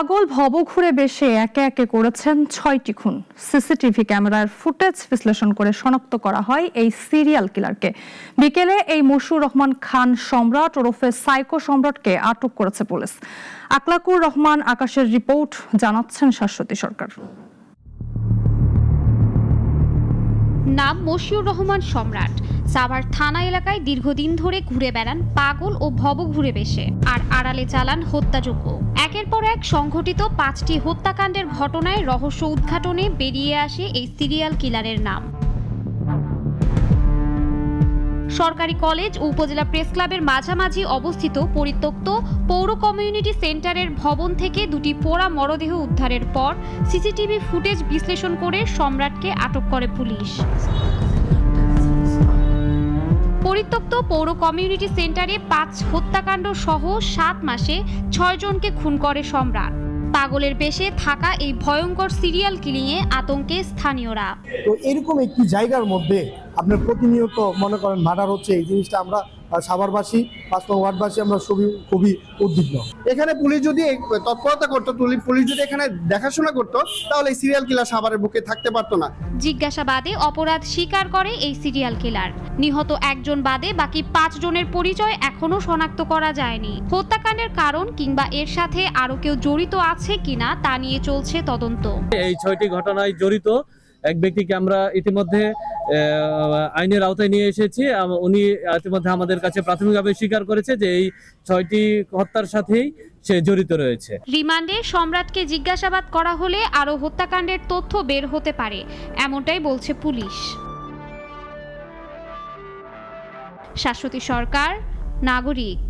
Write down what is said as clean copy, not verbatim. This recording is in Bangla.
পাগল ভবঘুরে বেশে একে একে করেছেন ৬টি খুন। সিসিটিভি ক্যামেরার ফুটেজ বিশ্লেষণ করে শনাক্ত করা হয় এই সিরিয়াল কিলারকে। বিকেলে এই মশিউর রহমান খান সম্রাট ওরফে সাইকো সম্রাটকে আটক করেছে পুলিশ। আকলাকুর রহমান আকাশের রিপোর্ট, জানাচ্ছেন শাশ্বতী সরকার। নাম মশিউর রহমান সম্রাট। সাভার থানা এলাকায় দীর্ঘদিন ধরে ঘুরে বেড়ান পাগল ও ভবঘুরে বেশে, আর আড়ালে চালান হত্যাযজ্ঞ। একের পর এক সংঘটিত 5টি হত্যাকাণ্ডের ঘটনায় রহস্য উদ্ঘাটনে বেরিয়ে আসে এই সিরিয়াল কিলারের নাম। সরকারি কলেজ ও উপজেলা প্রেস ক্লাবের মাঝামাঝি অবস্থিত পরিত্যক্ত পৌর কমিউনিটি সেন্টারের ভবন থেকে দুটি পোড়া মরদেহ উদ্ধারের পর সিসিটিভি ফুটেজ বিশ্লেষণ করে সম্রাটকে আটক করে পুলিশ। পরিত্যক্ত পৌর কমিউনিটি সেন্টারে 5 হত্যাকাণ্ড সহ 7 মাসে 6 জনকে খুন করে সম্রাট। পাগলের বেশে থাকা এই ভয়ঙ্কর সিরিয়াল কিলিংয়ে আতঙ্কে স্থানীয়রা। তো এরকম একটি জায়গার মধ্যে আপনার প্রতিনিয়ত মনে করেন মার্ডার হচ্ছে, এই জিনিসটা আমরা সাভারবাসী 5 নং ওয়ার্ডবাসী আমরা খুবই উদ্বিগ্ন। এখানে পুলিশ যদি তৎপরতা করতো, পুলিশ যদি এখানে দেখাশোনা করতো, তাহলে এই সিরিয়াল কিলার সাভারের বুকে থাকতে পারতো না। জিজ্ঞাসাবাদে অপরাধ স্বীকার করে এই সিরিয়াল কিলার। নিহত একজন বাদে বাকি 5 জনের পরিচয় এখনো শনাক্ত করা যায়নি। হত্যাকাণ্ডের কারণ কিংবা এর সাথে আরো কেউ জড়িত আছে কিনা তা নিয়ে চলছে তদন্ত। এই 6টি ঘটনায় জড়িত এক ব্যক্তিকে আমরা ইতিমধ্যে আইনের আওতায় নিয়ে এসেছি। উনি ইতিমধ্যে আমাদের কাছে প্রাথমিকভাবে স্বীকার করেছে যে এই 6টি হত্যার সাথেই সে জড়িত রয়েছে। রিমান্ডে সম্রাটকে জিজ্ঞাসাবাদ করা হলে আরো হত্যাকাণ্ডের তথ্য বের হতে পারে, এমনটাই বলছে পুলিশ। শাশ্বতী সরকার, নাগরিক।